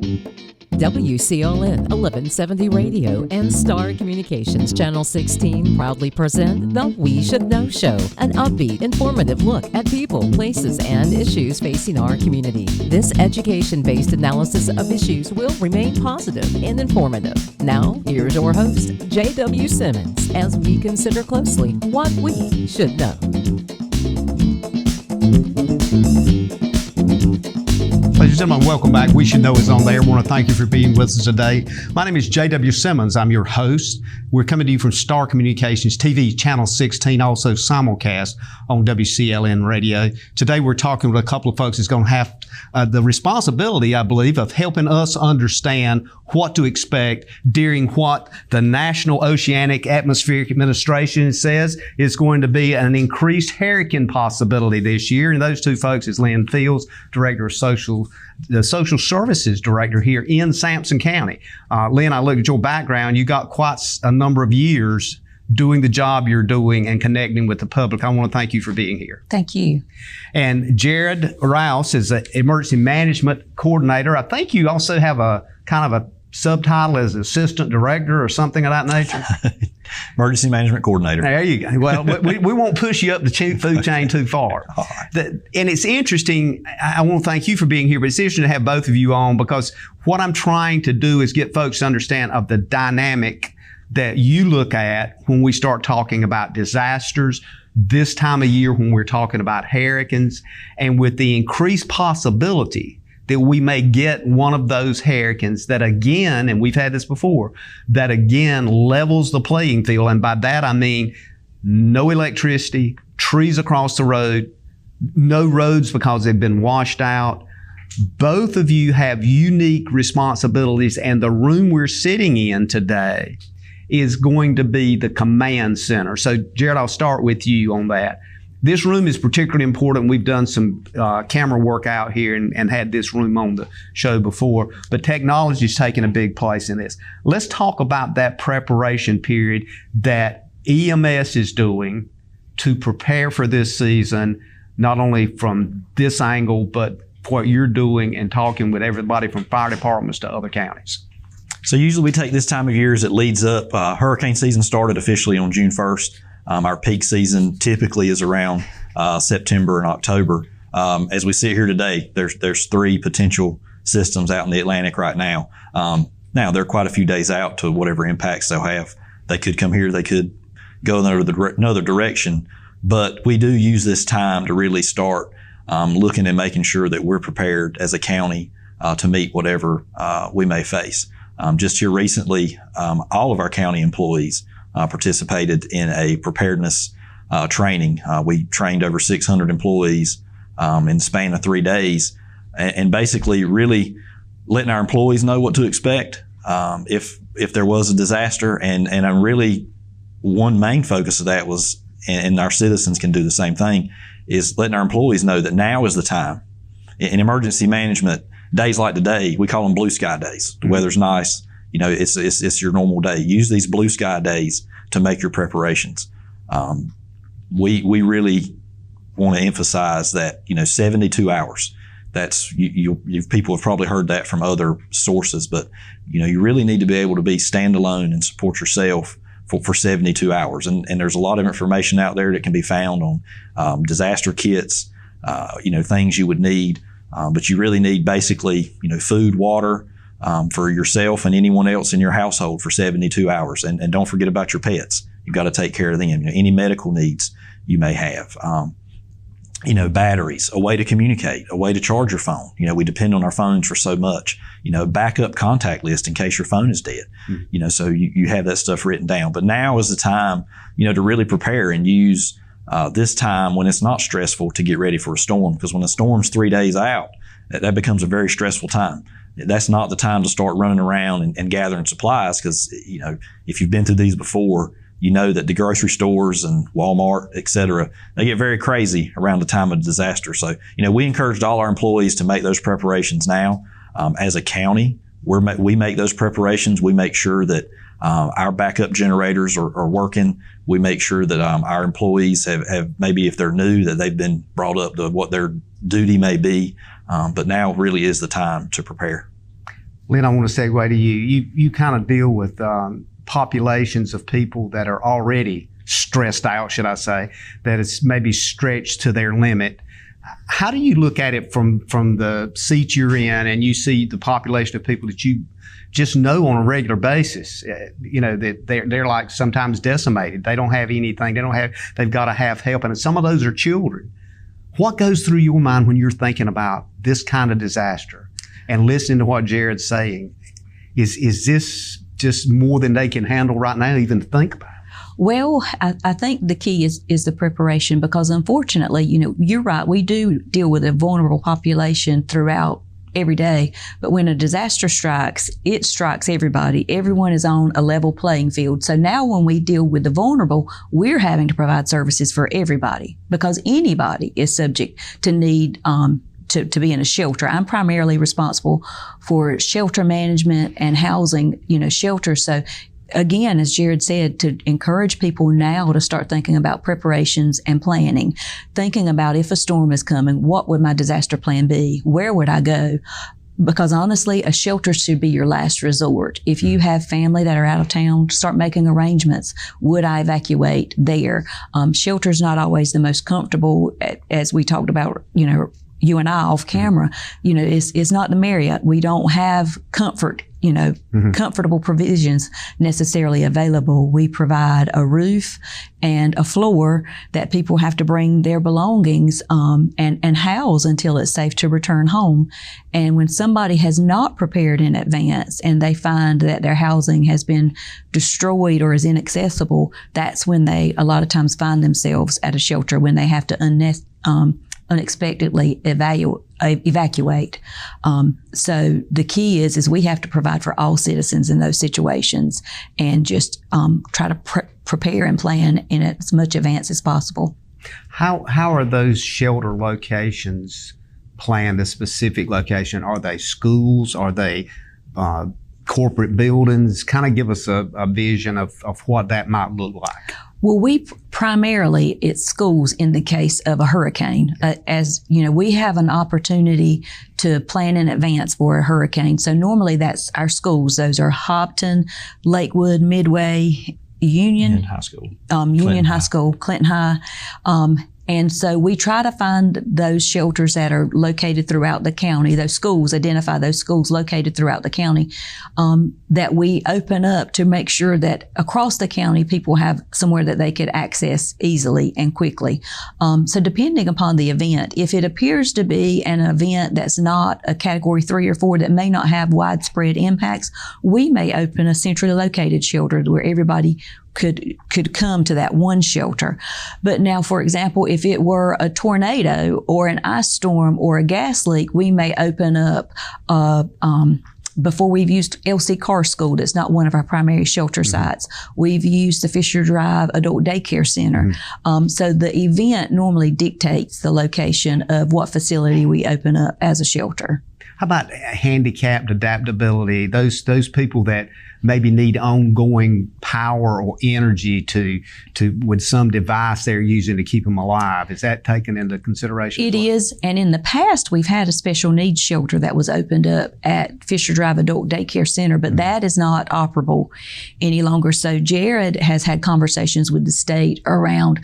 WCLN 1170 Radio and Star Communications Channel 16 proudly present the We Should Know Show, an upbeat, informative look at people, places, and issues facing our community. This education-based analysis of issues will remain positive and informative. Now, here's your host, J.W. Simmons, as we consider closely what we should know. Ladies and gentlemen, welcome back. We Should Know is on there. I want to thank you for being with us today. My name is J.W. Simmons. I'm your host. We're coming to you from Star Communications TV, Channel 16, also simulcast on WCLN Radio. Today we're talking with a couple of folks that's going to have the responsibility, I believe, of helping us understand what to expect during what the National Oceanic Atmospheric Administration says is going to be an increased hurricane possibility this year. And those two folks is Lynn Fields, Director of the Social Services Director here in Sampson County. Lynn, I looked at your background. You got quite a number of years doing the job you're doing and connecting with the public. I want to thank you for being here. Thank you. And Jared Rouse is an Emergency Management Coordinator. I think you also have a kind of a subtitle as Assistant Director or something of that nature. Emergency Management Coordinator. There you go. Well, we won't push you up the food chain too far. And it's interesting. I want to thank you for being here, but it's interesting to have both of you on because what I'm trying to do is get folks to understand of the dynamic that you look at when we start talking about disasters this time of year when we're talking about hurricanes, and with the increased possibility that we may get one of those hurricanes that again, and we've had this before, that again levels the playing field. And by that I mean no electricity, trees across the road, no roads because they've been washed out. Both of you have unique responsibilities, and the room we're sitting in today is going to be the command center. So Jared, I'll start with you on that. This room is particularly important. We've done some camera work out here and had this room on the show before, but technology is taking a big place in this. Let's talk about that preparation period that EMS is doing to prepare for this season, not only from this angle, but what you're doing and talking with everybody from fire departments to other counties. So usually we take this time of year as it leads up. Hurricane season started officially on June 1st. Our peak season typically is around September and October. As we sit here today, there's 3 potential systems out in the Atlantic right now. Now, they're quite a few days out to whatever impacts they'll have. They could come here, they could go another direction, but we do use this time to really start looking and making sure that we're prepared as a county to meet whatever we may face. Just here recently, all of our county employees participated in a preparedness training. We trained over 600 employees in the span of 3 days, and basically really letting our employees know what to expect if there was a disaster. And I'm really, one main focus of that was, and our citizens can do the same thing, is letting our employees know that now is the time. In emergency management, days like today, we call them blue sky days. The weather's nice. You know, it's your normal day. Use these blue sky days to make your preparations. We really want to emphasize that, 72 hours. That's, you people have probably heard that from other sources, but, you really need to be able to be standalone and support yourself for 72 hours. And there's a lot of information out there that can be found on disaster kits, things you would need. But you really need basically, food, water for yourself and anyone else in your household for 72 hours. And don't forget about your pets. You've got to take care of them. Any medical needs you may have. Batteries, a way to communicate, a way to charge your phone. We depend on our phones for so much. Backup contact list in case your phone is dead. So you have that stuff written down. But now is the time, to really prepare and use this time when it's not stressful to get ready for a storm, because when a storm's 3 days out, that becomes a very stressful time. That's not the time to start running around and gathering supplies, because if you've been through these before, you know that the grocery stores and Walmart, et cetera, they get very crazy around the time of disaster. So we encouraged all our employees to make those preparations now. As a county, we make those preparations. We make sure that our backup generators are working. We make sure that our employees have maybe, if they're new, that they've been brought up to what their duty may be. But now really is the time to prepare. Lynn, I want to segue to you. You kind of deal with populations of people that are already stressed out, should I say, that it's maybe stretched to their limit. How do you look at it from the seat you're in, and you see the population of people that you just know on a regular basis, that they're like sometimes decimated. They don't have anything. They've got to have help. And some of those are children. What goes through your mind when you're thinking about this kind of disaster and listening to what Jared's saying? Is this just more than they can handle right now, even to think about? Well, I think the key is the preparation, because unfortunately, you're right. We do deal with a vulnerable population throughout every day. But when a disaster strikes, it strikes everybody. Everyone is on a level playing field. So now when we deal with the vulnerable, we're having to provide services for everybody, because anybody is subject to need to be in a shelter. I'm primarily responsible for shelter management and housing, shelters. So again, as Jared said, to encourage people now to start thinking about preparations and planning, thinking about if a storm is coming, what would my disaster plan be? Where would I go? Because honestly, a shelter should be your last resort. If you have family that are out of town, start making arrangements. Would I evacuate there? Shelter's not always the most comfortable, as we talked about, you and I off camera. It's not the Marriott. We don't have comfort, comfortable provisions necessarily available. We provide a roof and a floor that people have to bring their belongings and house until it's safe to return home. And when somebody has not prepared in advance and they find that their housing has been destroyed or is inaccessible, that's when they a lot of times find themselves at a shelter, when they have to unexpectedly evacuate. So the key is we have to provide for all citizens in those situations, and just try to prepare and plan in as much advance as possible. How are those shelter locations planned? A specific location? Are they schools? Are they corporate buildings? Kind of give us a vision of what that might look like. Well, it's schools in the case of a hurricane. We have an opportunity to plan in advance for a hurricane. So normally that's our schools. Those are Hopton, Lakewood, Midway, Union High School, Union High School, Clinton High. And so we try to find those shelters that are located throughout the county, those schools, identify those schools located throughout the county, that we open up to make sure that across the county, people have somewhere that they could access easily and quickly. So depending upon the event, if it appears to be an event that's not a category 3 or 4 that may not have widespread impacts, we may open a centrally located shelter where everybody could come to that one shelter. But now, for example, if it were a tornado or an ice storm or a gas leak, we may open up before we've used LC Carr School. That's not one of our primary shelter sites. We've used the Fisher Drive Adult Daycare Center. So the event normally dictates the location of what facility we open up as a shelter. How about handicapped adaptability? Those people that maybe need ongoing power or energy to with some device they're using to keep them alive. Is that taken into consideration? It is. And in the past, we've had a special needs shelter that was opened up at Fisher Drive Adult Daycare Center, but that is not operable any longer. So Jared has had conversations with the state around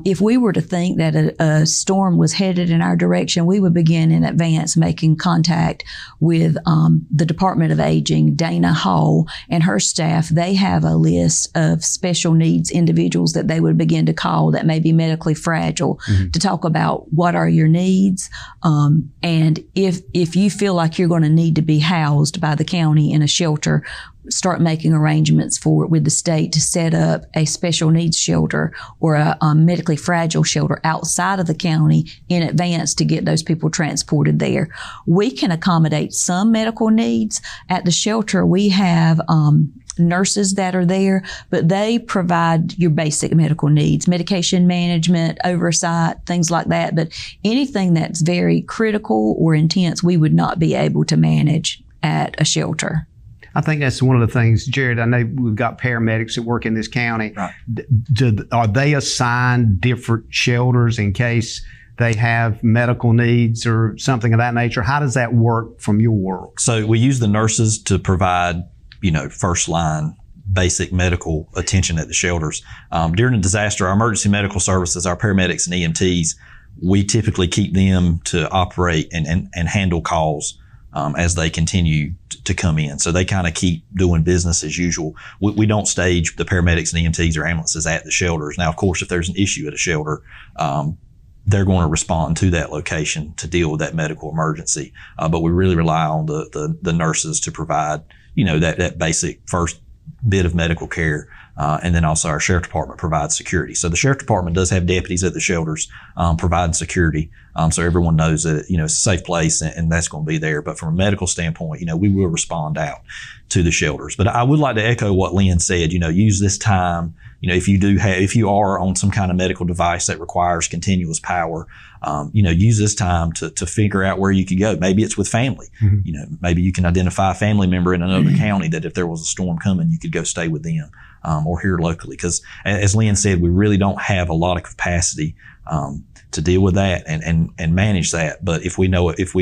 if we were to think that a storm was headed in our direction, we would begin in advance making contact with the Department of Aging, Dana Hall, and her staff. They have a list of special needs individuals that they would begin to call that may be medically fragile to talk about what are your needs. And if you feel like you're going to need to be housed by the county in a shelter, start making arrangements with the state to set up a special needs shelter or a medically fragile shelter outside of the county in advance to get those people transported there. We can accommodate some medical needs. At the shelter, we have nurses that are there, but they provide your basic medical needs, medication management, oversight, things like that. But anything that's very critical or intense, we would not be able to manage at a shelter. I think that's one of the things, Jared, I know we've got paramedics that work in this county. Right. Are they assigned different shelters in case they have medical needs or something of that nature? How does that work from your world? So we use the nurses to provide, first line basic medical attention at the shelters. During a disaster, our emergency medical services, our paramedics and EMTs, we typically keep them to operate and handle calls as they continue to come in. So they kind of keep doing business as usual. We don't stage the paramedics and EMTs or ambulances at the shelters. Now, of course, if there's an issue at a shelter, they're going to respond to that location to deal with that medical emergency. But we really rely on the nurses to provide, that basic first bit of medical care. And then also our sheriff department provides security. So the sheriff department does have deputies at the shelters providing security. So everyone knows that, it's a safe place and that's going to be there. But from a medical standpoint, we will respond out to the shelters. But I would like to echo what Lynn said, use this time, if you are on some kind of medical device that requires continuous power, use this time to figure out where you could go. Maybe it's with family. Mm-hmm. Maybe you can identify a family member in another county that if there was a storm coming, you could go stay with them. Or here locally, because as Lynn said, we really don't have a lot of capacity to deal with that and manage that. But if we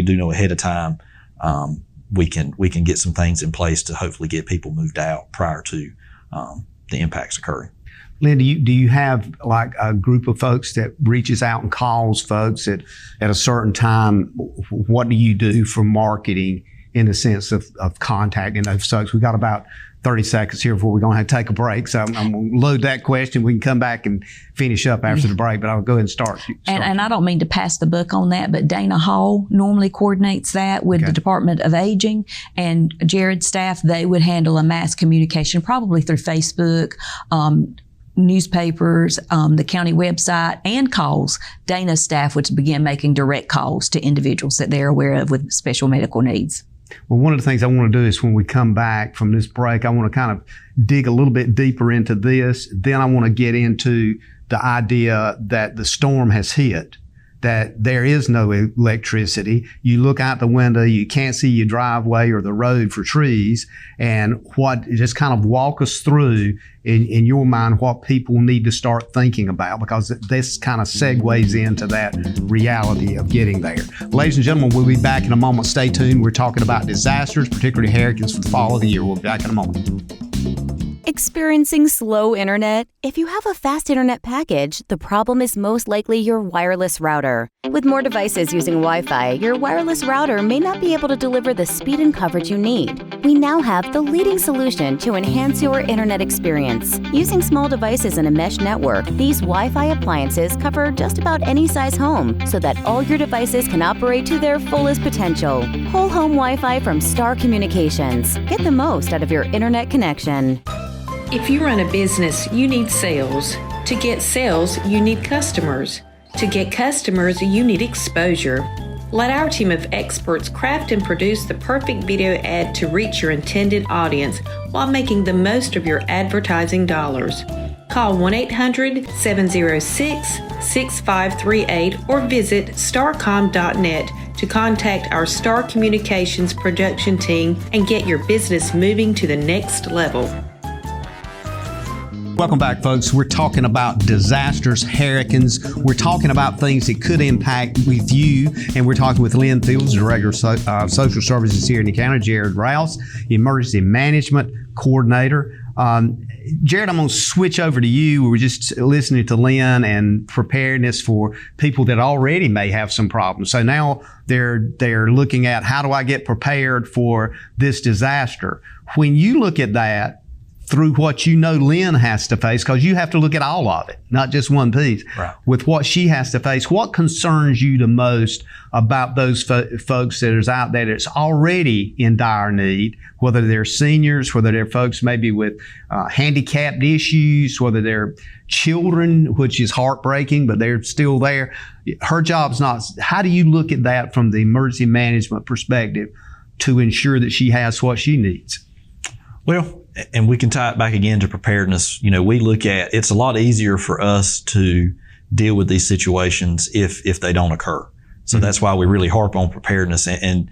do know ahead of time, we can get some things in place to hopefully get people moved out prior to the impacts occurring. Lynn, do you have like a group of folks that reaches out and calls folks at a certain time? What do you do for marketing in the sense of contacting those folks? We got about 30 seconds here before we're going to have to take a break. So I'm going to load that question. We can come back and finish up after the break, but I'll go ahead and start. And I don't mean to pass the buck on that, but Dana Hall normally coordinates that with the Department of Aging, and Jared's staff, they would handle a mass communication probably through Facebook, newspapers, the county website, and calls. Dana's staff would begin making direct calls to individuals that they're aware of with special medical needs. Well, one of the things I want to do is when we come back from this break, I want to kind of dig a little bit deeper into this. Then I want to get into the idea that the storm has hit, that there is no electricity. You look out the window, you can't see your driveway or the road for trees. And just kind of walk us through in your mind what people need to start thinking about, because this kind of segues into that reality of getting there. Ladies and gentlemen, we'll be back in a moment. Stay tuned. We're talking about disasters, particularly hurricanes for the fall of the year. We'll be back in a moment. Experiencing slow internet? If you have a fast internet package, the problem is most likely your wireless router. With more devices using Wi-Fi, your wireless router may not be able to deliver the speed and coverage you need. We now have the leading solution to enhance your internet experience. Using small devices in a mesh network, these Wi-Fi appliances cover just about any size home so that all your devices can operate to their fullest potential. Whole home Wi-Fi from Star Communications. Get the most out of your internet connection. If you run a business, you need sales. To get sales, you need customers. To get customers, you need exposure. Let our team of experts craft and produce the perfect video ad to reach your intended audience while making the most of your advertising dollars. Call 1-800-706-6538 or visit starcom.net to contact our Star Communications production team and get your business moving to the next level. Welcome back, folks. We're talking about disasters, hurricanes. We're talking about things that could impact with you. And we're talking with Lynn Fields, Director of Social Services here in the county, Jared Rouse, Emergency Management Coordinator. Jared, I'm going to switch over to you. We were just listening to Lynn and preparedness for people that already may have some problems. So now they're looking at, how do I get prepared for this disaster? When you look at that, through what Lynn has to face, because you have to look at all of it, not just one piece. Right. With what she has to face, what concerns you the most about those folks that is out there that's already in dire need, whether they're seniors, whether they're folks maybe with handicapped issues, whether they're children, which is heartbreaking, but they're still there. Her job's not. How do you look at that from the emergency management perspective to ensure that she has what she needs? Well, and we can tie it back again to preparedness. We look at, it's a lot easier for us to deal with these situations if they don't occur. So that's why we really harp on preparedness. And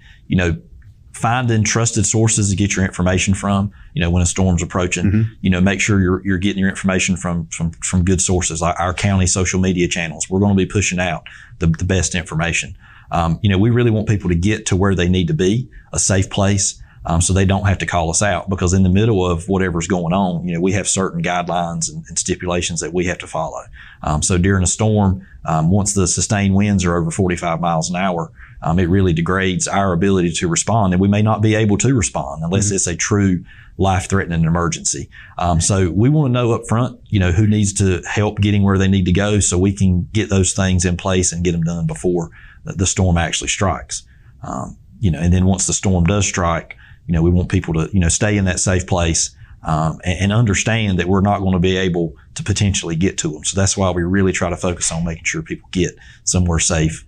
finding trusted sources to get your information from, when a storm's approaching, make sure you're getting your information from good sources, like our county social media channels. We're going to be pushing out the best information. We really want people to get to where they need to be, a safe place, so they don't have to call us out, because in the middle of whatever's going on, we have certain guidelines and stipulations that we have to follow. So during a storm, once the sustained winds are over 45 miles an hour, it really degrades our ability to respond, and we may not be able to respond unless it's a true life-threatening emergency. So we want to know up front, who needs to help getting where they need to go, so we can get those things in place and get them done before the storm actually strikes. And then once the storm does strike, we want people to, stay in that safe place and understand that we're not going to be able to potentially get to them. So that's why we really try to focus on making sure people get somewhere safe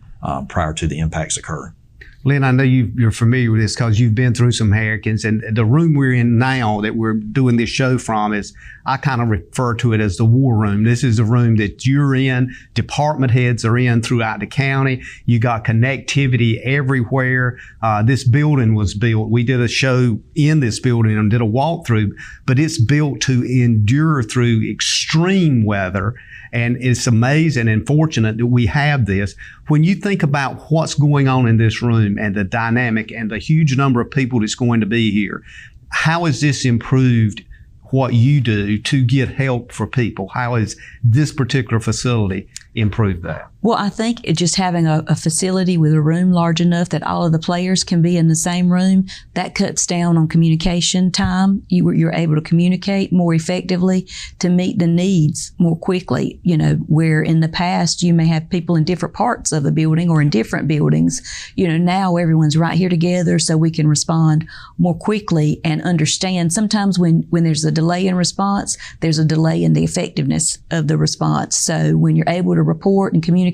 prior to the impacts occurring. Lynn, I know you're familiar with this because you've been through some hurricanes, and the room we're in now that we're doing this show from is, I kind of refer to it as the war room. This is a room that you're in, department heads are in throughout the county. You got connectivity everywhere. This building was built. We did a show in this building and did a walkthrough, but it's built to endure through extreme weather. And it's amazing and fortunate that we have this. When you think about what's going on in this room and the dynamic and the huge number of people that's going to be here, how has this improved what you do to get help for people? How has this particular facility improved that? Well, I think just having a facility with a room large enough that all of the players can be in the same room, that cuts down on communication time. You're able to communicate more effectively to meet the needs more quickly, where in the past you may have people in different parts of the building or in different buildings. Now everyone's right here together so we can respond more quickly and understand. Sometimes when there's a delay in response, there's a delay in the effectiveness of the response. So when you're able to report and communicate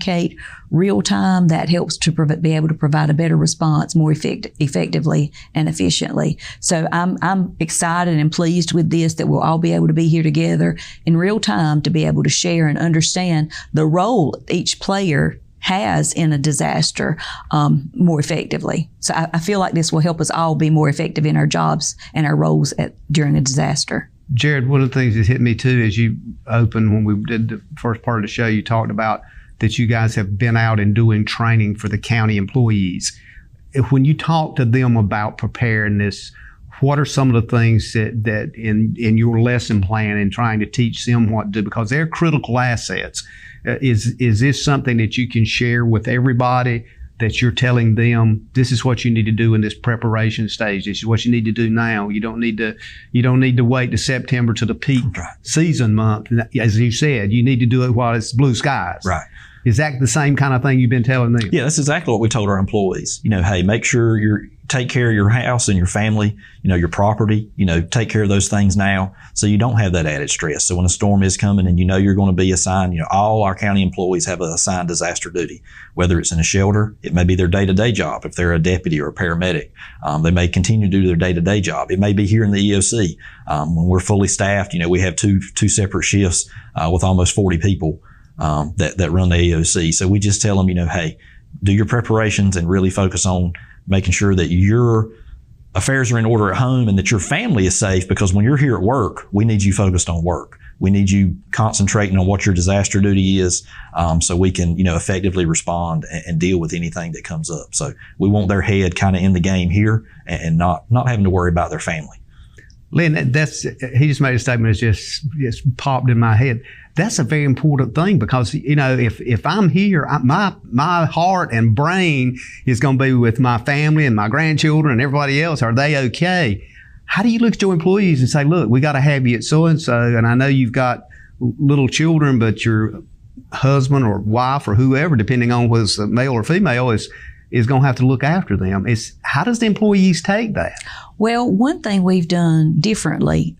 real time, that helps to be able to provide a better response more effectively and efficiently. So I'm excited and pleased with this, that we'll all be able to be here together in real time to be able to share and understand the role each player has in a disaster more effectively. So I feel like this will help us all be more effective in our jobs and our roles during a disaster. Jared, one of the things that hit me too, as you opened when we did the first part of the show, you talked about that you guys have been out and doing training for the county employees. When you talk to them about preparedness, what are some of the things that in your lesson plan and trying to teach them what to do? Because they're critical assets. Is this something that you can share with everybody, that you're telling them this is what you need to do in this preparation stage? This is what you need to do now. You don't need to wait to September to the peak season month. As you said, you need to do it while it's blue skies. Right. Is that the same kind of thing you've been telling them? Yeah, that's exactly what we told our employees. Hey, make sure you take care of your house and your family, your property, take care of those things now so you don't have that added stress. So when a storm is coming and you're going to be assigned, all our county employees have an assigned disaster duty, whether it's in a shelter, it may be their day-to-day job. If they're a deputy or a paramedic, they may continue to do their day-to-day job. It may be here in the EOC. When we're fully staffed, we have two separate shifts with almost 40 people that run the EOC. So we just tell them, hey, do your preparations and really focus on making sure that your affairs are in order at home and that your family is safe, because when you're here at work, we need you focused on work. We need you concentrating on what your disaster duty is, so we can, effectively respond and deal with anything that comes up. So we want their head kind of in the game here and not having to worry about their family. Lynn, he just made a statement that just popped in my head. That's a very important thing, because, if I'm here, my heart and brain is going to be with my family and my grandchildren and everybody else. Are they okay? How do you look at your employees and say, look, we got to have you at so-and-so, and I know you've got little children, but your husband or wife or whoever, depending on whether it's male or female, is going to have to look after them. How does the employees take that? Well, one thing we've done differently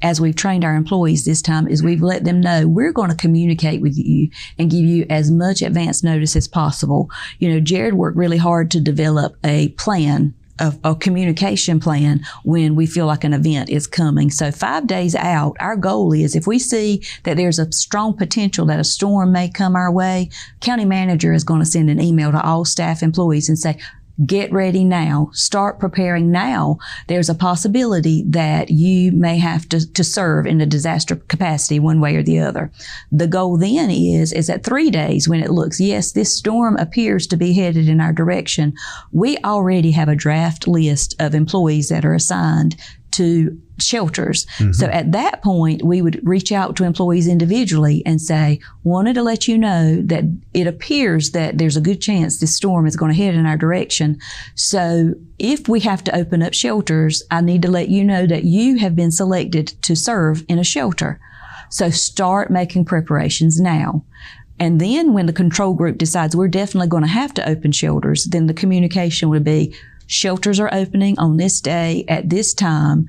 as we've trained our employees this time is we've let them know we're going to communicate with you and give you as much advance notice as possible. Jared worked really hard to develop a plan, a communication plan, when we feel like an event is coming. So 5 days out, our goal is, if we see that there's a strong potential that a storm may come our way, county manager is going to send an email to all staff employees and say, get ready now, start preparing now. There's a possibility that you may have to serve in a disaster capacity one way or the other. The goal then is at 3 days when it looks, yes, this storm appears to be headed in our direction. We already have a draft list of employees that are assigned to shelters. Mm-hmm. So at that point, we would reach out to employees individually and say, wanted to let you know that it appears that there's a good chance this storm is going to head in our direction. So if we have to open up shelters, I need to let you know that you have been selected to serve in a shelter. So start making preparations now. And then when the control group decides we're definitely going to have to open shelters, then the communication would be, shelters are opening on this day at this time.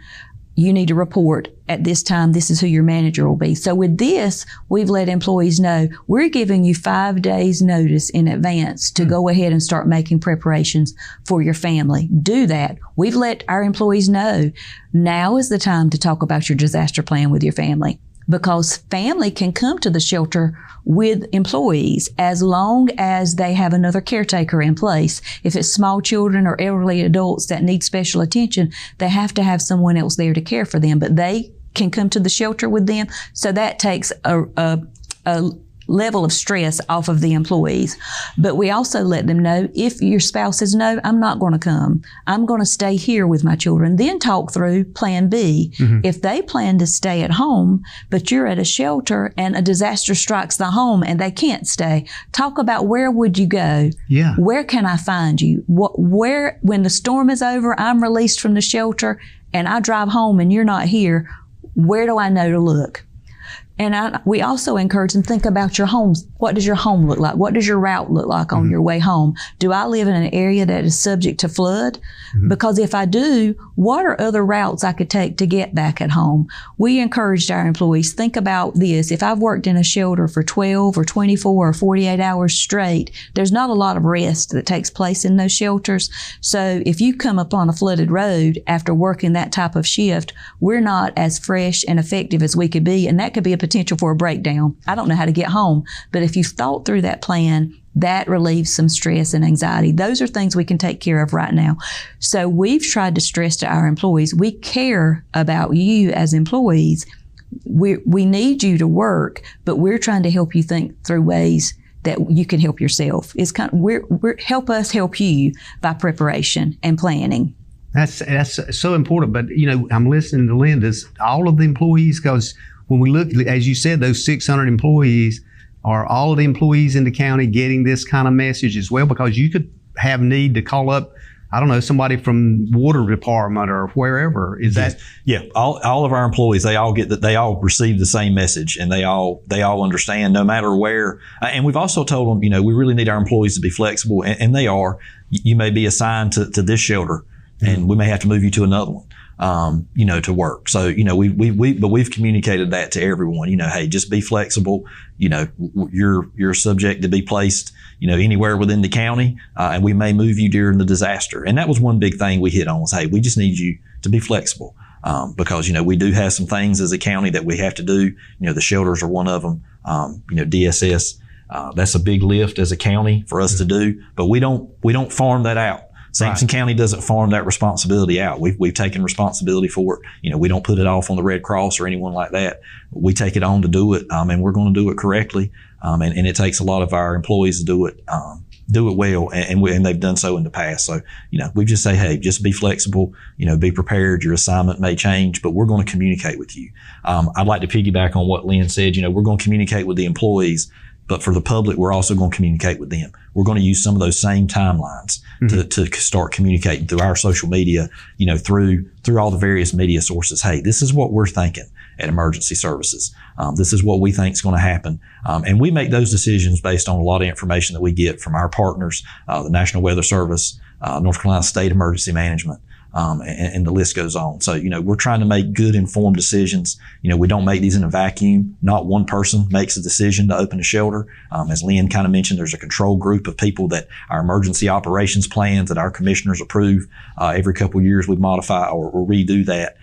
You need to report at this time. This is who your manager will be. So with this, we've let employees know we're giving you 5 days notice in advance to go ahead and start making preparations for your family. Do that. We've let our employees know now is the time to talk about your disaster plan with your family, because family can come to the shelter with employees as long as they have another caretaker in place. If it's small children or elderly adults that need special attention, they have to have someone else there to care for them, but they can come to the shelter with them. So that takes a level of stress off of the employees. But we also let them know if your spouse says, no, I'm not going to come. I'm going to stay here with my children. Then talk through plan B. Mm-hmm. If they plan to stay at home, but you're at a shelter and a disaster strikes the home and they can't stay, talk about where would you go? Yeah. Where can I find you? Where, when the storm is over, I'm released from the shelter and I drive home and you're not here, where do I know to look? And we also encourage them to think about your homes. What does your home look like? What does your route look like on your way home? Do I live in an area that is subject to flood? Mm-hmm. Because if I do, what are other routes I could take to get back at home? We encouraged our employees, think about this. If I've worked in a shelter for 12 or 24 or 48 hours straight, there's not a lot of rest that takes place in those shelters. So if you come upon a flooded road after working that type of shift, we're not as fresh and effective as we could be. And that could be a potential for a breakdown. I don't know how to get home, but if you've thought through that plan, that relieves some stress and anxiety. Those are things we can take care of right now. So we've tried to stress to our employees, we care about you as employees. We need you to work, but we're trying to help you think through ways that you can help yourself. It's kind of, we're help us help you by preparation and planning. That's so important. But, you know, I'm listening to Lynn, does all of the employees, because when we look, as you said, those 600 employees, are all of the employees in the county getting this kind of message as well? Because you could have need to call up, I don't know, somebody from water department or wherever. Is that? Yeah. All of our employees, they all get that. They all receive the same message, and they all understand no matter where. And we've also told them, you know, we really need our employees to be flexible, and they are. You may be assigned to this shelter, and we may have to move you to another one. You know, to work. So, you know, we've communicated that to everyone, you know, hey, just be flexible. You know, you're subject to be placed, you know, anywhere within the county, and we may move you during the disaster. And that was one big thing we hit on was, hey, we just need you to be flexible. Because, you know, we do have some things as a county that we have to do. You know, the shelters are one of them. You know, DSS, that's a big lift as a county for us to do, but we don't farm that out. Sampson County doesn't farm that responsibility out. We've taken responsibility for it. You know, we don't put it off on the Red Cross or anyone like that. We take it on to do it, and we're going to do it correctly. And it takes a lot of our employees to do it well, and they've done so in the past. So, you know, we just say, hey, just be flexible. You know, be prepared. Your assignment may change, but we're going to communicate with you. I'd like to piggyback on what Lynn said. You know, we're going to communicate with the employees. But for the public, we're also going to communicate with them. We're going to use some of those same timelines to start communicating through our social media, you know, through all the various media sources. Hey, this is what we're thinking at Emergency Services. This is what we think is going to happen. And we make those decisions based on a lot of information that we get from our partners, the National Weather Service, North Carolina State Emergency Management. And the list goes on. So, you know, we're trying to make good informed decisions. You know, we don't make these in a vacuum. Not one person makes a decision to open a shelter. As Lynn kind of mentioned, there's a control group of people that our emergency operations plans that our commissioners approve. Every couple of years we modify or redo that.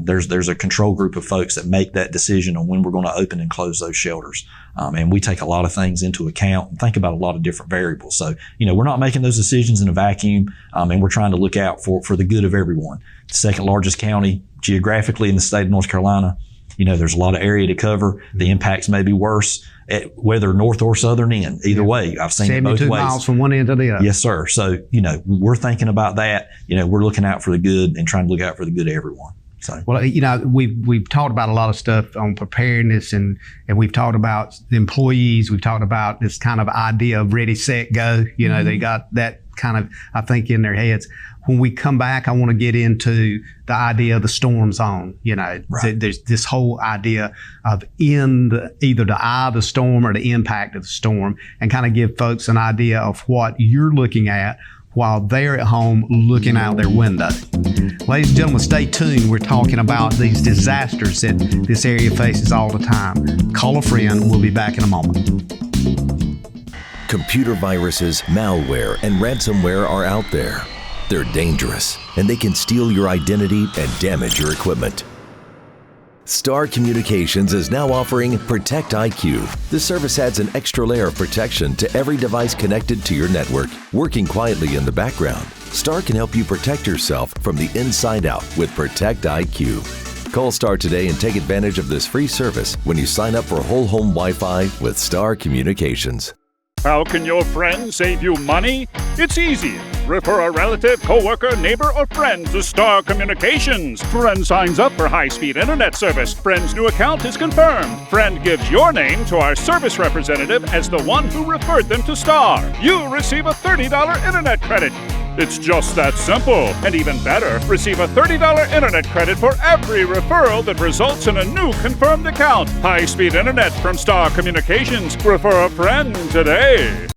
There's a control group of folks that make that decision on when we're going to open and close those shelters. And we take a lot of things into account and think about a lot of different variables. So, we're not making those decisions in a vacuum, and we're trying to look out for the good of everyone. The second largest county geographically in the state of North Carolina. There's a lot of area to cover. The impacts may be worse, whether north or southern end. Either way, I've seen it both ways. 72 miles from one end to the other. Yes, sir. So, we're thinking about that. We're looking out for the good and trying to look out for the good of everyone. So, well, we've talked about a lot of stuff on preparedness, and we've talked about the employees. We've talked about this kind of idea of ready, set, go. They got that kind of, I think, in their heads. When we come back, I want to get into the idea of the storm zone. Right. There's this whole idea of either the eye of the storm or the impact of the storm, and kind of give folks an idea of what you're looking at while they're at home looking out their window. Ladies and gentlemen, stay tuned. We're talking about these disasters that this area faces all the time. Call a friend. We'll be back in a moment. Computer viruses, malware, and ransomware are out there. They're dangerous, and they can steal your identity and damage your equipment. Star Communications is now offering Protect IQ. This service adds an extra layer of protection to every device connected to your network, working quietly in the background. Star can help you protect yourself from the inside out with Protect IQ. Call Star today and take advantage of this free service when you sign up for whole home Wi-Fi with Star Communications. How can your friend save you money? It's easy. Refer a relative, coworker, neighbor, or friend to Star Communications. Friend signs up for high-speed internet service. Friend's new account is confirmed. Friend gives your name to our service representative as the one who referred them to Star. You receive a $30 internet credit. It's just that simple. And even better, receive a $30 internet credit for every referral that results in a new confirmed account. High-speed internet from Star Communications. Refer a friend today.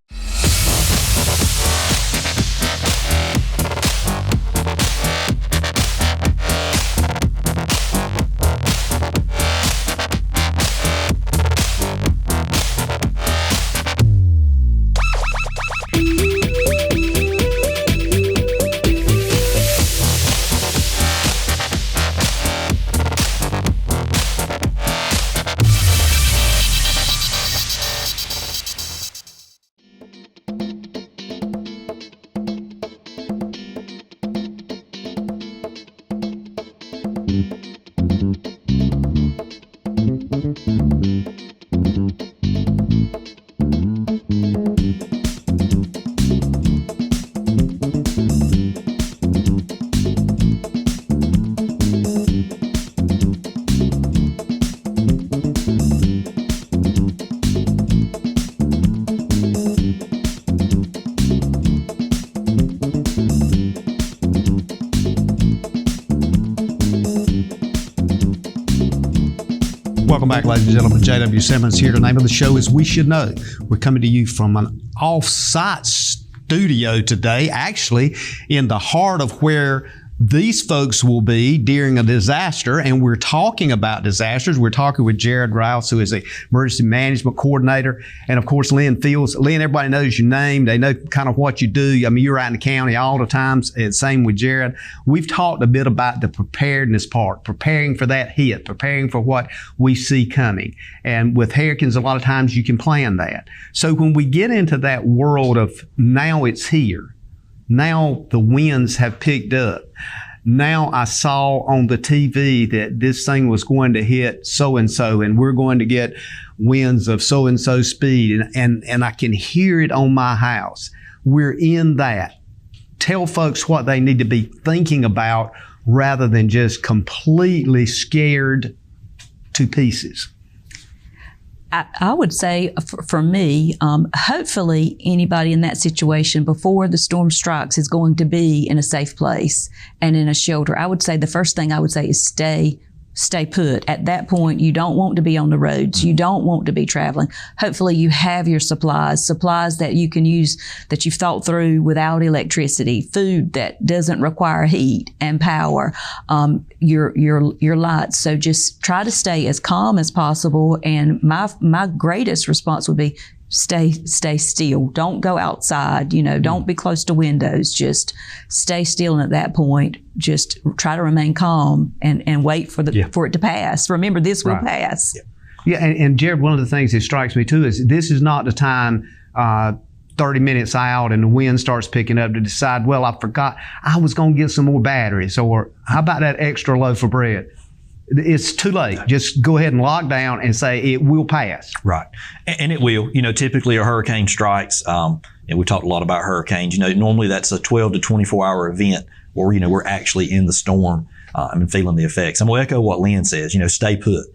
Welcome back, ladies and gentlemen. J.W. Simmons here. The name of the show is We Should Know. We're coming to you from an off-site studio today, actually in the heart of where these folks will be during a disaster, and we're talking about disasters. We're talking with Jared Rouse, who is a emergency management coordinator, and of course Lynn Fields. Lynn, everybody knows your name. They know kind of what you do. I mean, you're out in the county all the time. Same with Jared. We've talked a bit about the preparedness part, preparing for that hit, preparing for what we see coming. And with hurricanes, a lot of times you can plan that. So when we get into that world of now it's here, now the winds have picked up. Now I saw on the TV that this thing was going to hit so-and-so, and we're going to get winds of so-and-so speed, and I can hear it on my house. We're in that. Tell folks what they need to be thinking about rather than just completely scared to pieces. I would say for me, hopefully anybody in that situation before the storm strikes is going to be in a safe place and in a shelter. I would say the first thing I would say is stay put. At that point, you don't want to be on the roads. You don't want to be traveling. Hopefully you have your supplies that you can use, that you've thought through without electricity, food that doesn't require heat and power, your lights. So just try to stay as calm as possible. And my greatest response would be stay still. Don't go outside, don't be close to windows. Just stay still. And at that point, just try to remain calm and wait for it to pass. Remember, this will pass. Yeah. Yeah, and Jared, one of the things that strikes me too is this is not the time 30 minutes out and the wind starts picking up to decide, well, I forgot I was going to get some more batteries, or how about that extra loaf of bread? It's too late. Just go ahead and lock down and say it will pass. Right. And it will. Typically a hurricane strikes, and we talked a lot about hurricanes. normally that's a 12 to 24 hour event where, we're actually in the storm and feeling the effects. I'm going to echo what Lynn says, stay put.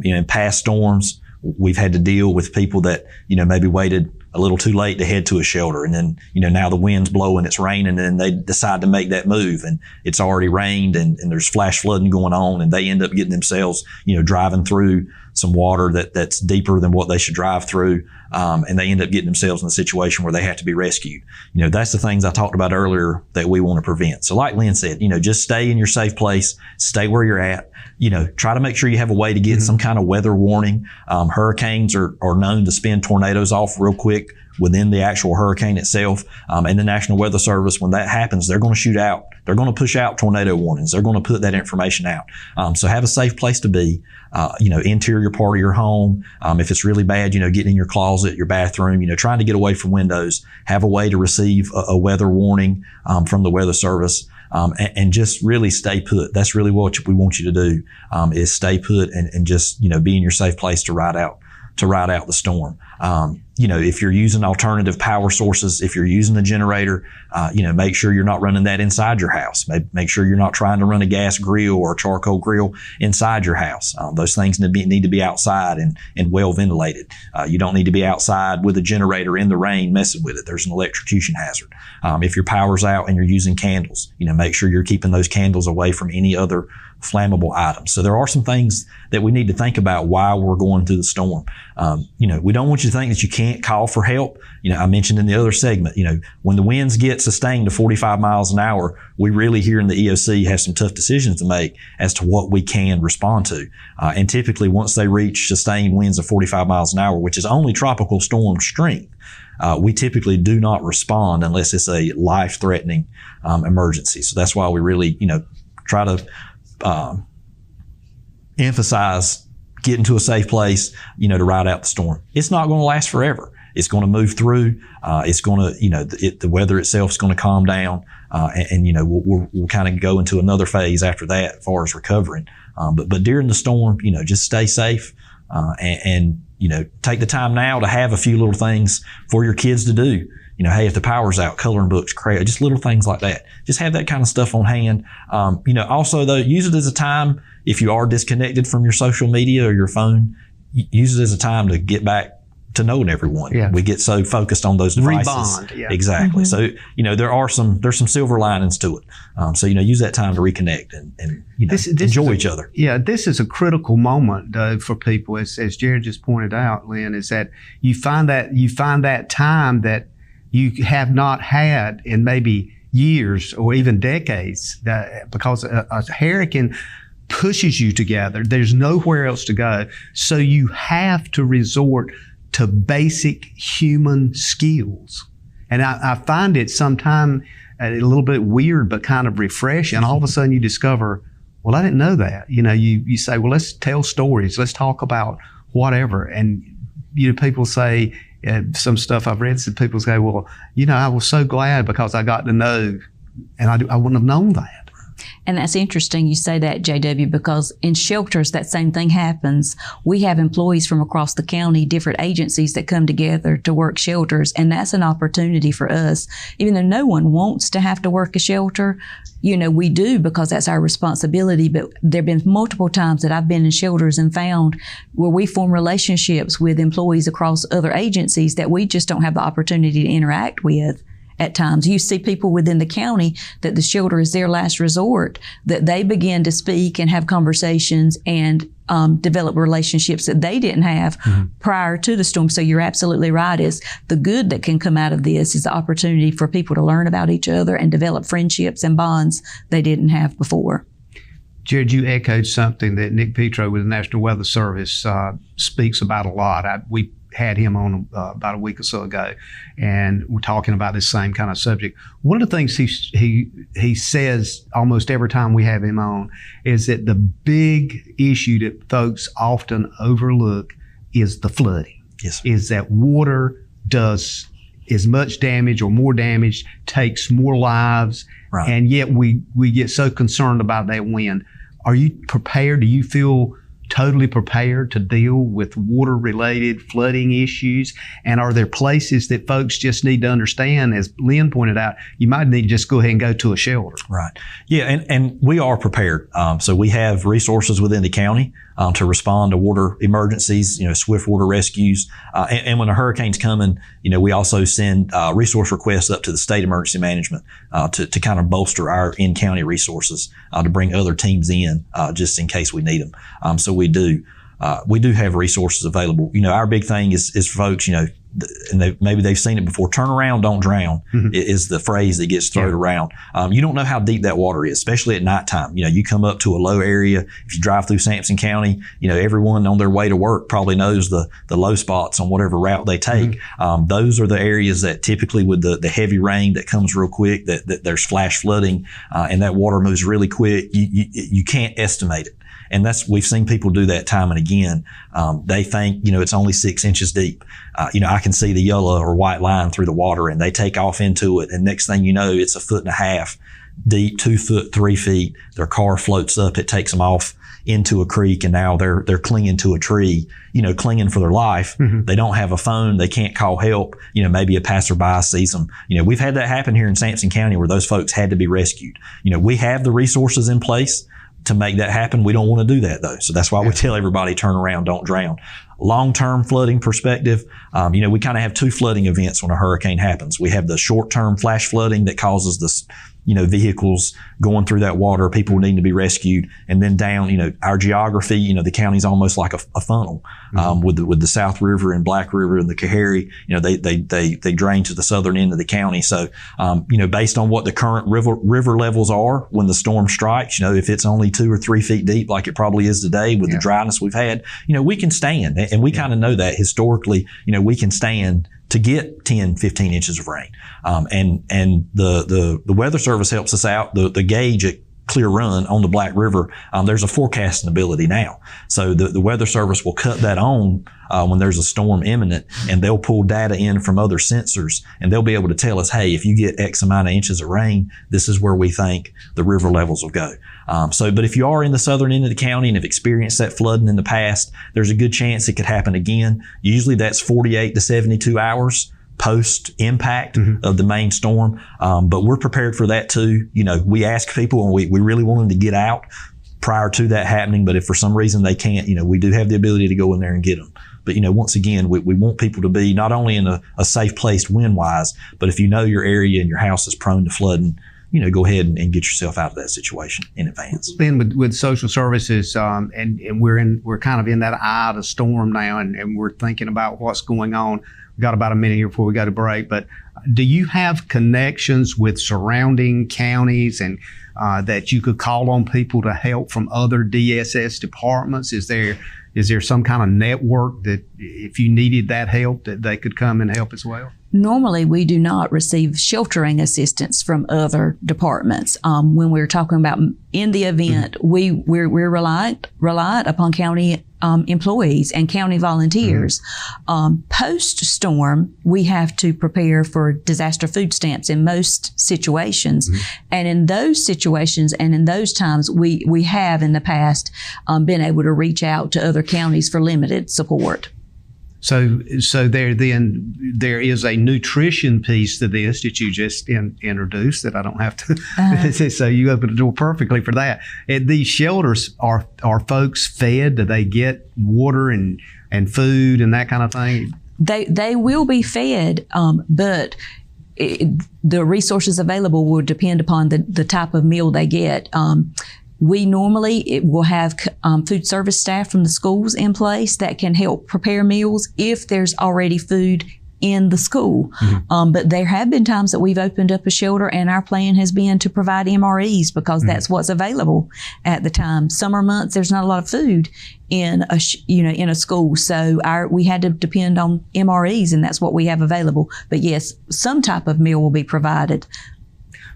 In past storms, we've had to deal with people that, maybe waited a little too late to head to a shelter. And then, now the wind's blowing, it's raining, and they decide to make that move. And it's already rained and there's flash flooding going on, and they end up getting themselves, driving through some water that's deeper than what they should drive through. And they end up getting themselves in a situation where they have to be rescued. That's the things I talked about earlier that we want to prevent. So like Lynn said, just stay in your safe place, stay where you're at. Try to make sure you have a way to get some kind of weather warning. Hurricanes are known to spin tornadoes off real quick within the actual hurricane itself. And the National Weather Service, when that happens, they're going to shoot out. They're going to push out tornado warnings. They're going to put that information out. So have a safe place to be, interior part of your home. If it's really bad, get in your closet, your bathroom, trying to get away from windows. Have a way to receive a weather warning from the Weather Service. And just really stay put. That's really what we want you to do, is stay put and just, be in your safe place to ride out the storm. If you're using alternative power sources, if you're using a generator, make sure you're not running that inside your house. Make sure you're not trying to run a gas grill or a charcoal grill inside your house. Those things need to be outside and well ventilated. You don't need to be outside with a generator in the rain messing with it. There's an electrocution hazard. If your power's out and you're using candles, make sure you're keeping those candles away from any other flammable items. So there are some things that we need to think about while we're going through the storm. We don't want you to think that you can't call for help. I mentioned in the other segment, when the winds get sustained to 45 miles an hour, we really here in the EOC have some tough decisions to make as to what we can respond to. And typically once they reach sustained winds of 45 miles an hour, which is only tropical storm strength, we typically do not respond unless it's a life-threatening emergency. So that's why we really, try to emphasize getting to a safe place, to ride out the storm. It's not going to last forever. It's going to move through. It's going to, the weather itself is going to calm down. We'll kind of go into another phase after that as far as recovering. But during the storm, just stay safe, and take the time now to have a few little things for your kids to do. Hey, if the power's out, coloring books, crayon, just little things like that. Just have that kind of stuff on hand. Also though, use it as a time, if you are disconnected from your social media or your phone, use it as a time to get back to knowing everyone. Yeah. We get so focused on those devices. Rebond, yeah. Exactly. Mm-hmm. So there's some silver linings to it. So use that time to reconnect and enjoy each other. Yeah, this is a critical moment for people, as Jared just pointed out, Lynn, is that you find that time that you have not had in maybe years or even decades, because a hurricane pushes you together. There's nowhere else to go. So you have to resort to basic human skills. And I find it sometimes a little bit weird, but kind of refreshing. All of a sudden you discover, well, I didn't know that. You say, well, let's tell stories. Let's talk about whatever. And, people say, some stuff I've read, some people say, well, I was so glad because I got to know, and I wouldn't have known that. And that's interesting you say that, JW, because in shelters, that same thing happens. We have employees from across the county, different agencies that come together to work shelters. And that's an opportunity for us. Even though no one wants to have to work a shelter, we do because that's our responsibility. But there have been multiple times that I've been in shelters and found where we form relationships with employees across other agencies that we just don't have the opportunity to interact with. At times, you see people within the county that the shelter is their last resort, that they begin to speak and have conversations and develop relationships that they didn't have prior to the storm. So you're absolutely right. Is the good that can come out of this is the opportunity for people to learn about each other and develop friendships and bonds they didn't have before. Jared, you echoed something that Nick Petro with the National Weather Service speaks about a lot. had him on about a week or so ago, and we're talking about this same kind of subject. One of the things he says almost every time we have him on is that the big issue that folks often overlook is the flooding. Yes. Is that water does as much damage or more damage, takes more lives, right. And yet we get so concerned about that wind. Are you prepared? Do you feel totally prepared to deal with water-related flooding issues? And are there places that folks just need to understand, as Lynn pointed out, you might need to just go ahead and go to a shelter? Right. Yeah, and we are prepared. So we have resources within the county to respond to water emergencies, swift water rescues. And when a hurricane's coming, we also send resource requests up to the state emergency management to kind of bolster our in-county resources to bring other teams in just in case we need them. So we do have resources available. Our big thing is folks, and maybe they've seen it before. Turn around, don't drown is the phrase that gets thrown around. You don't know how deep that water is, especially at nighttime. You come up to a low area. If you drive through Sampson County, everyone on their way to work probably knows the low spots on whatever route they take. Those are the areas that typically with the heavy rain that comes real quick, that there's flash flooding, and that water moves really quick. You can't estimate it. And we've seen people do that time and again. They think, it's only 6 inches deep. I can see the yellow or white line through the water, and they take off into it. And next thing you know, it's 1.5 feet deep, 2 foot, 3 feet. Their car floats up. It takes them off into a creek, and now they're clinging to a tree, clinging for their life. They don't have a phone. They can't call help. Maybe a passerby sees them. We've had that happen here in Sampson County where those folks had to be rescued. We have the resources in place to make that happen. We don't want to do that though. So that's why we tell everybody, turn around, don't drown. Long-term flooding perspective, we kind of have 2 flooding events when a hurricane happens. We have the short-term flash flooding that causes this, vehicles going through that water, people needing to be rescued, and then down, our geography, the county's almost like a funnel, with the South River and Black River and the Coharie, they drain to the southern end of the county. So, based on what the current river levels are when the storm strikes, if it's only 2 or 3 feet deep, like it probably is today with the dryness we've had, we can stand, and we kind of know that historically, we can stand to get 10, 15 inches of rain. And the Weather Service helps us out. The gauge at Clear Run on the Black River, there's a forecasting ability now. So the Weather Service will cut that on when there's a storm imminent, and they'll pull data in from other sensors, and they'll be able to tell us, hey, if you get X amount of inches of rain, this is where we think the river levels will go. But if you are in the southern end of the county and have experienced that flooding in the past, there's a good chance it could happen again. Usually that's 48 to 72 hours post-impact of the main storm. But we're prepared for that too. We ask people, and we really want them to get out prior to that happening. But if for some reason they can't, we do have the ability to go in there and get them. But, once again, we want people to be not only in a safe place wind-wise, but if your area and your house is prone to flooding, go ahead and get yourself out of that situation in advance. Then with social services, and we're kind of in that eye of the storm now, and we're thinking about what's going on. We've got about a minute here before we go to break, but do you have connections with surrounding counties and that you could call on people to help from other DSS departments? Is there some kind of network that if you needed that help that they could come and help as well? Normally, we do not receive sheltering assistance from other departments. When we're talking about in the event, we're reliant upon county employees and county volunteers. Post-storm, we have to prepare for disaster food stamps in most situations. And in those situations and in those times, we have in the past been able to reach out to other counties for limited support. So there is a nutrition piece to this that you just introduced that I don't have to. So you opened the door perfectly for that. At these shelters, are folks fed? Do they get water and food and that kind of thing? They will be fed, but the resources available will depend upon the type of meal they get. We normally will have food service staff from the schools in place that can help prepare meals if there's already food in the school. But there have been times that we've opened up a shelter, and our plan has been to provide MREs because that's what's available at the time. Summer months, there's not a lot of food in a school, so we had to depend on MREs, and that's what we have available. But yes, some type of meal will be provided.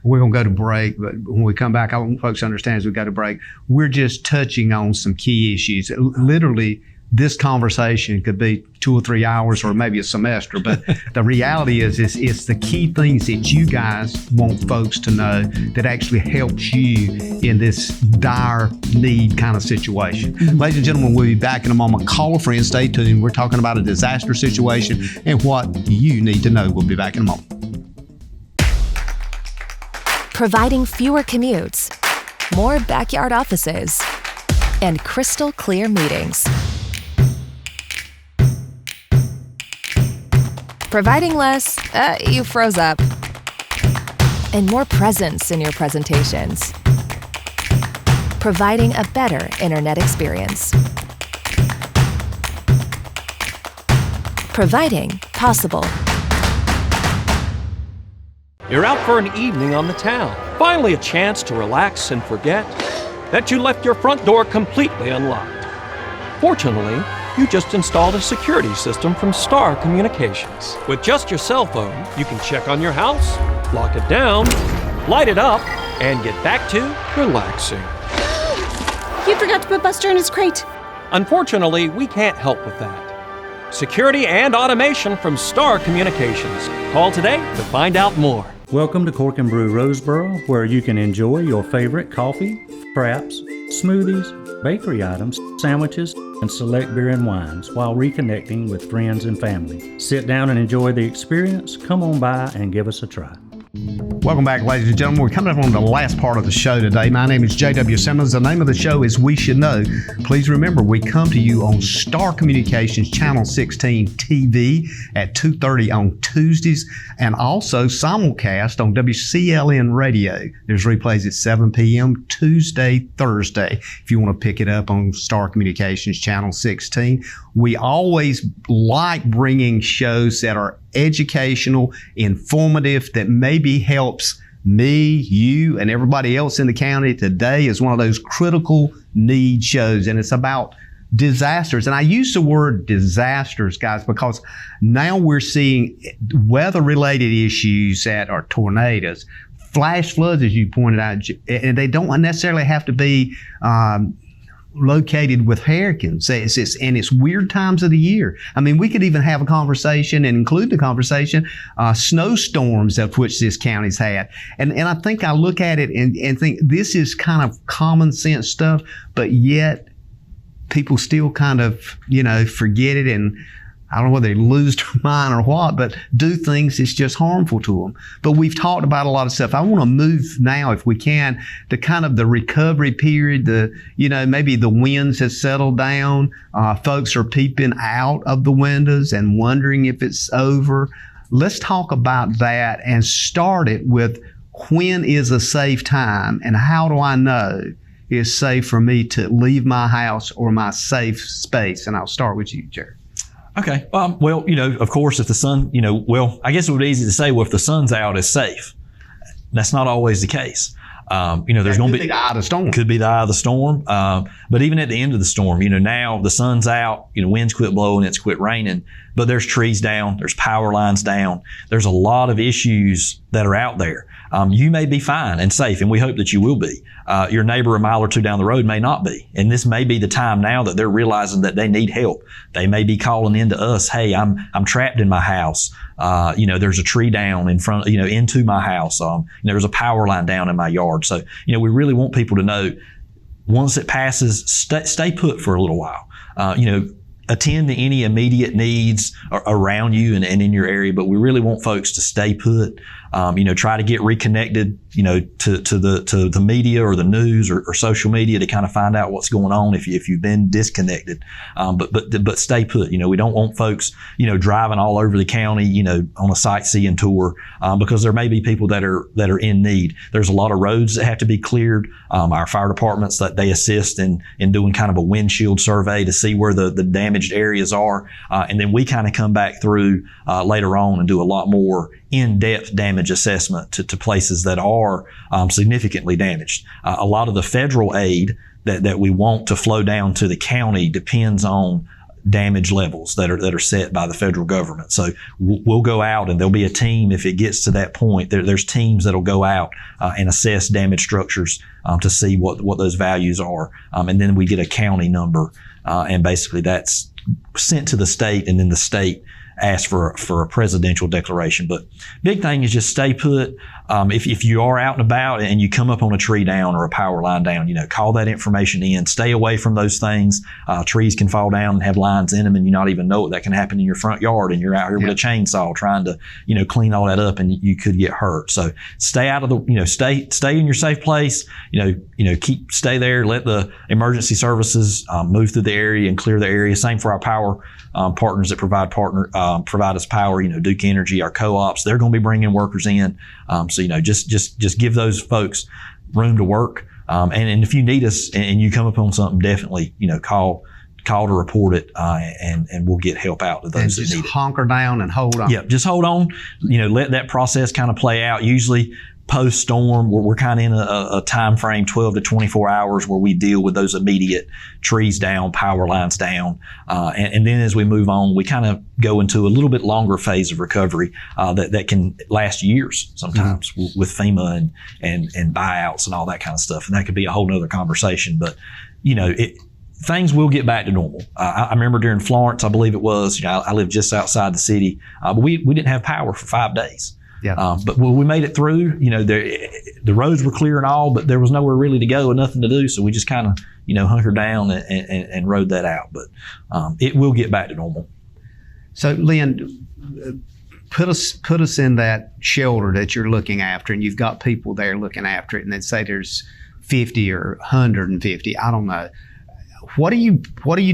We're going to go to break, but when we come back, I want folks to understand as we go to break, we're just touching on some key issues. Literally, this conversation could be 2 or 3 hours or maybe a semester, but the reality is it's the key things that you guys want folks to know that actually helps you in this dire need kind of situation. Ladies and gentlemen, we'll be back in a moment. Call a friend, stay tuned. We're talking about a disaster situation and what you need to know. We'll be back in a moment. Providing fewer commutes, more backyard offices, and crystal clear meetings. Providing less, you froze up, and more presence in your presentations. Providing a better internet experience. Providing possible. You're out for an evening on the town. Finally a chance to relax and forget that you left your front door completely unlocked. Fortunately, you just installed a security system from Star Communications. With just your cell phone, you can check on your house, lock it down, light it up, and get back to relaxing. You forgot to put Buster in his crate. Unfortunately, we can't help with that. Security and automation from Star Communications. Call today to find out more. Welcome to Cork and Brew Roseboro, where you can enjoy your favorite coffee, fraps, smoothies, bakery items, sandwiches, and select beer and wines while reconnecting with friends and family. Sit down and enjoy the experience. Come on by and give us a try. Welcome back, ladies and gentlemen. We're coming up on the last part of the show today. My name is J.W. Simmons. The name of the show is We Should Know. Please remember, we come to you on Star Communications Channel 16 TV at 2:30 on Tuesdays, and also simulcast on WCLN Radio. There's replays at 7 p.m. Tuesday, Thursday, if you want to pick it up on Star Communications Channel 16. We always like bringing shows that are educational, informative, that maybe helps me, you, and everybody else in the county. Today is one of those critical need shows, and it's about disasters. And I use the word disasters, guys, because now we're seeing weather-related issues that are tornadoes, flash floods, as you pointed out, and they don't necessarily have to be located with hurricanes. It's weird times of the year. I mean, we could even have a conversation and include the conversation, snowstorms of which this county's had. And I think I look at it and think this is kind of common sense stuff, but yet people still kind of, forget it, and I don't know whether they lose their mind or what, but do things that's just harmful to them. But we've talked about a lot of stuff. I want to move now, if we can, to kind of the recovery period. Maybe the winds have settled down. Folks are peeping out of the windows and wondering if it's over. Let's talk about that and start it with, when is a safe time, and how do I know it's safe for me to leave my house or my safe space? And I'll start with you, Jared. Okay. Well, of course, if the sun, I guess it would be easy to say, well, if the sun's out, it's safe. That's not always the case. There's going to be the eye of the storm. Could be the eye of the storm. But even at the end of the storm, now the sun's out, winds quit blowing, it's quit raining, but there's trees down, there's power lines down. There's a lot of issues that are out there. You may be fine and safe, and we hope that you will be. Your neighbor a mile or two down the road may not be. And this may be the time now that they're realizing that they need help. They may be calling into us, hey, I'm trapped in my house. There's a tree down in front, into my house. There's a power line down in my yard. So, we really want people to know, once it passes, stay put for a little while. Attend to any immediate needs around you and in your area, but we really want folks to stay put. Try to get reconnected, to the media or the news or social media to kind of find out what's going on if you've been disconnected. But stay put. We don't want folks, driving all over the county, on a sightseeing tour, because there may be people that are in need. There's a lot of roads that have to be cleared. Our fire departments, that they assist in doing kind of a windshield survey to see where the damage damaged areas are. And then we kind of come back through later on and do a lot more in-depth damage assessment to places that are significantly damaged. A lot of the federal aid that we want to flow down to the county depends on damage levels that are set by the federal government. So we'll go out, and there'll be a team if it gets to that point. There's teams that'll go out and assess damage structures to see what those values are, and then we get a county number, and basically that's sent to the state, and then the state asks for a presidential declaration. But big thing is just stay put. If you are out and about and you come up on a tree down or a power line down, call that information in. Stay away from those things. Trees can fall down and have lines in them, and you not even know it. That can happen in your front yard, and you're out here with a chainsaw trying to, clean all that up, and you could get hurt. So stay out of the, stay in your safe place. Stay there. Let the emergency services move through the area and clear the area. Same for our power partners that provide us power. Duke Energy, our co-ops, they're going to be bringing workers in. So just give those folks room to work. And if you need us and you come upon something, definitely call to report it, and we'll get help out to those that need it. Just hunker down and hold on. Yeah, just hold on. Let that process kind of play out. Usually post-storm, we're kind of in a time frame, 12 to 24 hours, where we deal with those immediate trees down, power lines down. And then as we move on, we kind of go into a little bit longer phase of recovery that can last years sometimes with FEMA and buyouts and all that kind of stuff. And that could be a whole nother conversation. But, things will get back to normal. I remember during Florence, I believe it was, I lived just outside the city, but we didn't have power for 5 days. Yeah. But we made it through. The roads were clear and all, but there was nowhere really to go and nothing to do. So we just kind of, hunkered down and rode that out. But it will get back to normal. So, Lynn, put us in that shelter that you're looking after, and you've got people there looking after it, and then say there's 50 or 150. I don't know. What do you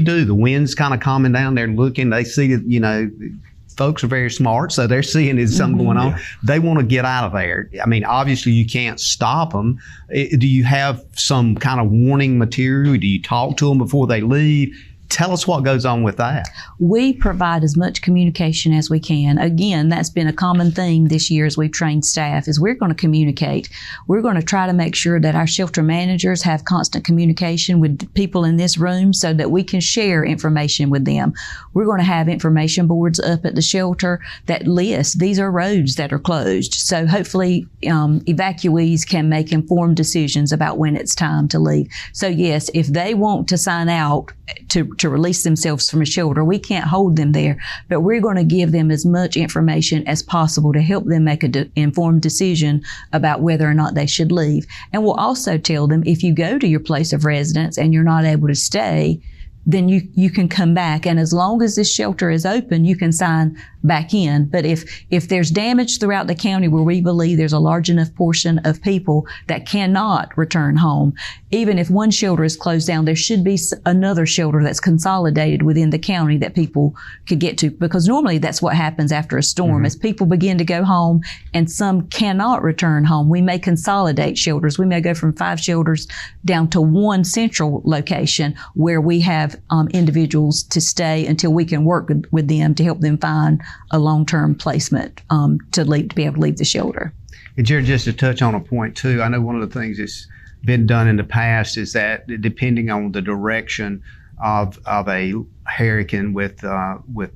do? The wind's kind of calming down. They're looking. They see that folks are very smart, so they're seeing there's something going on. Yeah. They want to get out of there. I mean, obviously you can't stop them. Do you have some kind of warning material? Do you talk to them before they leave? Tell us what goes on with that. We provide as much communication as we can. Again, that's been a common theme this year as we've trained staff, is we're going to communicate. We're going to try to make sure that our shelter managers have constant communication with people in this room so that we can share information with them. We're going to have information boards up at the shelter that list these are roads that are closed. So hopefully evacuees can make informed decisions about when it's time to leave. So yes, if they want to sign out to release themselves from a shelter, we can't hold them there, but we're going to give them as much information as possible to help them make an informed decision about whether or not they should leave. And we'll also tell them, if you go to your place of residence and you're not able to stay, then you can come back. And as long as this shelter is open, you can sign back in. But if there's damage throughout the county where we believe there's a large enough portion of people that cannot return home, even if one shelter is closed down, there should be another shelter that's consolidated within the county that people could get to. Because normally that's what happens after a storm. As people begin to go home and some cannot return home, we may consolidate shelters. We may go from 5 shelters down to one central location where we have individuals to stay until we can work with them to help them find a long-term placement to be able to leave the shelter. And Jared, just to touch on a point too, I know one of the things that's been done in the past is that depending on the direction of a hurricane with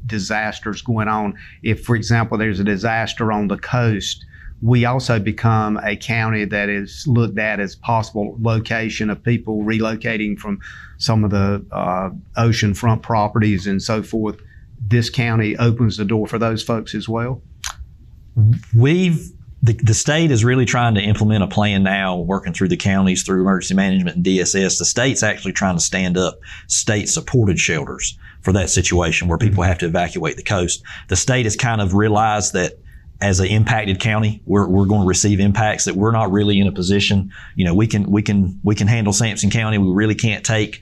disasters going on, if, for example, there's a disaster on the coast, we also become a county that is looked at as possible location of people relocating from some of the oceanfront properties and so forth. This county opens the door for those folks as well? The state is really trying to implement a plan now, working through the counties, through emergency management and DSS. The state's actually trying to stand up state-supported shelters for that situation where people have to evacuate the coast. The state has kind of realized that as an impacted county, we're going to receive impacts that we're not really in a position. We can handle Sampson County. We really can't take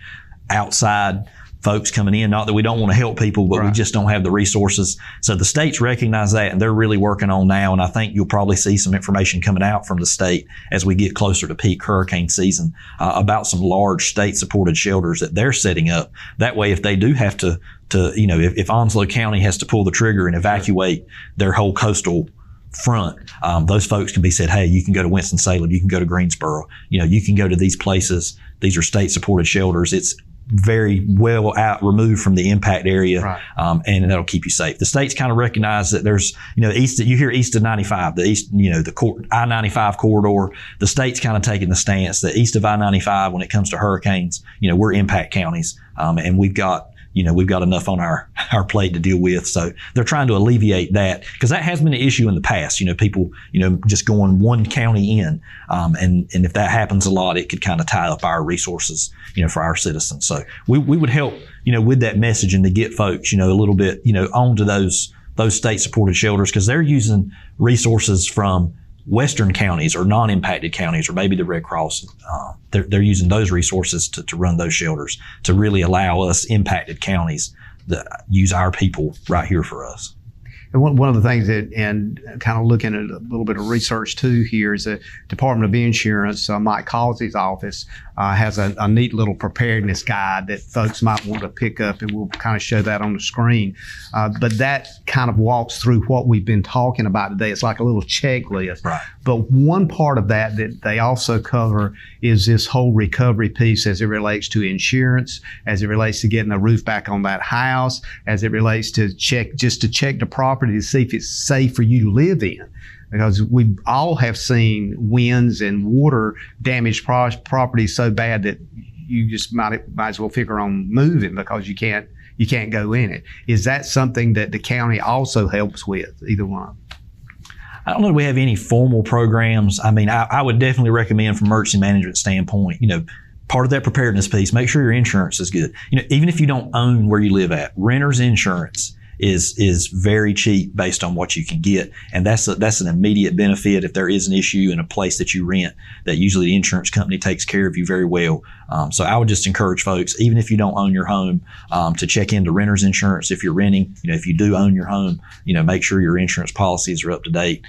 outside folks coming in. Not that we don't want to help people, but we just don't have the resources. So the states recognize that, and they're really working on now. And I think you'll probably see some information coming out from the state as we get closer to peak hurricane season about some large state-supported shelters that they're setting up. That way, if they do have to if Onslow County has to pull the trigger and evacuate their whole coastal front, those folks can be said, hey, you can go to Winston-Salem, you can go to Greensboro, you can go to these places. These are state-supported shelters. It's very well out removed from the impact area, right. And that'll keep you safe. The states kind of recognize that there's, you hear east of 95, the east, the I-95 corridor. The state's kind of taking the stance that east of I-95, when it comes to hurricanes, we're impact counties, and we've got enough on our plate to deal with. So they're trying to alleviate that, because that has been an issue in the past. people, just going one county in. And if that happens a lot, it could kind of tie up our resources, for our citizens. So we would help, with that messaging to get folks, a little bit, onto those state supported shelters, because they're using resources from Western counties or non-impacted counties, or maybe the Red Cross. They're using those resources to run those shelters, to really allow us impacted counties to use our people right here for us. And one of the things and kind of looking at a little bit of research too here, is the Department of Insurance, Mike Causey's office, has a neat little preparedness guide that folks might want to pick up, and we'll kind of show that on the screen. But that kind of walks through what we've been talking about today. It's like a little checklist. Right. But one part of that they also cover is this whole recovery piece, as it relates to insurance, as it relates to getting a roof back on that house, as it relates to check the property to see if it's safe for you to live in. Because we all have seen winds and water damage property so bad that you just might as well figure on moving, because you can't go in it. Is that something that the county also helps with, either one? I don't know if we have any formal programs. I mean, I would definitely recommend, from emergency management standpoint, part of that preparedness piece, make sure your insurance is good. Even if you don't own where you live at, renter's insurance is very cheap based on what you can get. And that's an immediate benefit if there is an issue in a place that you rent, that usually the insurance company takes care of you very well. So I would just encourage folks, even if you don't own your home, to check into renter's insurance. If you're renting, if you do own your home, make sure your insurance policies are up to date.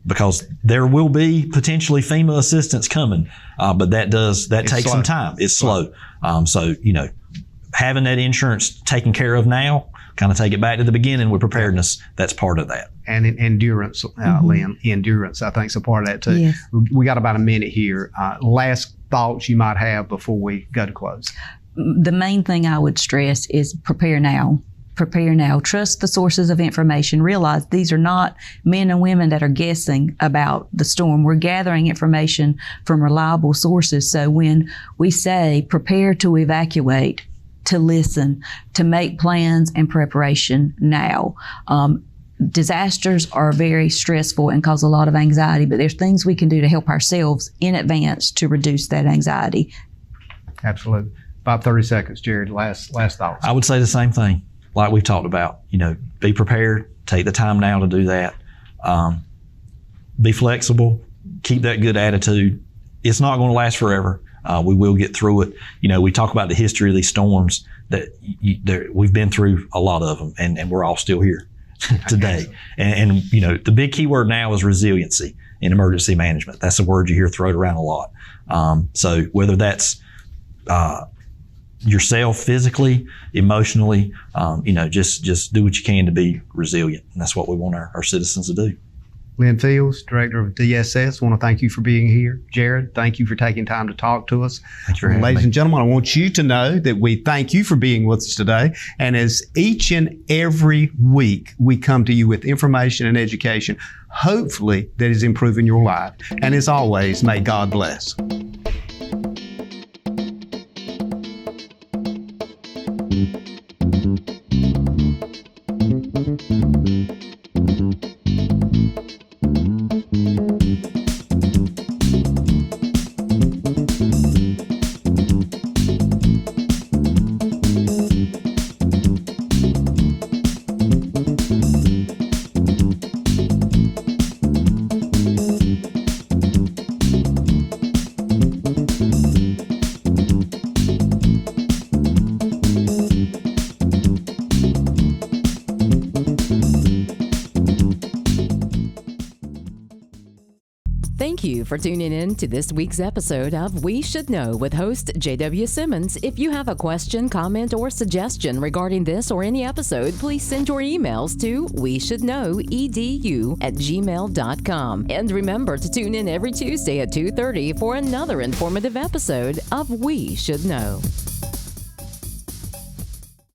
Because there will be potentially FEMA assistance coming, but that takes slow. Some time. It's slow. So, having that insurance taken care of now, kind of take it back to the beginning with preparedness. That's part of that. And endurance, Lynn, endurance, I think, is a part of that too. Yes. We got about a minute here. Last thoughts you might have before we go to close. The main thing I would stress is prepare now. Prepare now. Trust the sources of information. Realize these are not men and women that are guessing about the storm. We're gathering information from reliable sources. So when we say prepare to evacuate, to listen, to make plans and preparation now. Disasters are very stressful and cause a lot of anxiety, but there's things we can do to help ourselves in advance to reduce that anxiety. Absolutely. About 30 seconds, Jared. Last thoughts. I would say the same thing, like we've talked about. Be prepared. Take the time now to do that. Be flexible. Keep that good attitude. It's not going to last forever. We will get through it. We talk about the history of these storms, that we've been through a lot of them, and we're all still here today. And the big key word now is resiliency in emergency management. That's a word you hear thrown around a lot. So whether that's yourself physically, emotionally, just do what you can to be resilient. And that's what we want our citizens to do. Lynn Fields, Director of DSS, I want to thank you for being here. Jared, thank you for taking time to talk to us. Thank you for having me. Ladies and gentlemen, I want you to know that we thank you for being with us today. And as each and every week we come to you with information and education, hopefully that is improving your life. And as always, may God bless. Thank you for tuning in to this week's episode of We Should Know with host J.W. Simmons. If you have a question, comment, or suggestion regarding this or any episode, please send your emails to weshouldknowedu@gmail.com. And remember to tune in every Tuesday at 2:30 for another informative episode of We Should Know.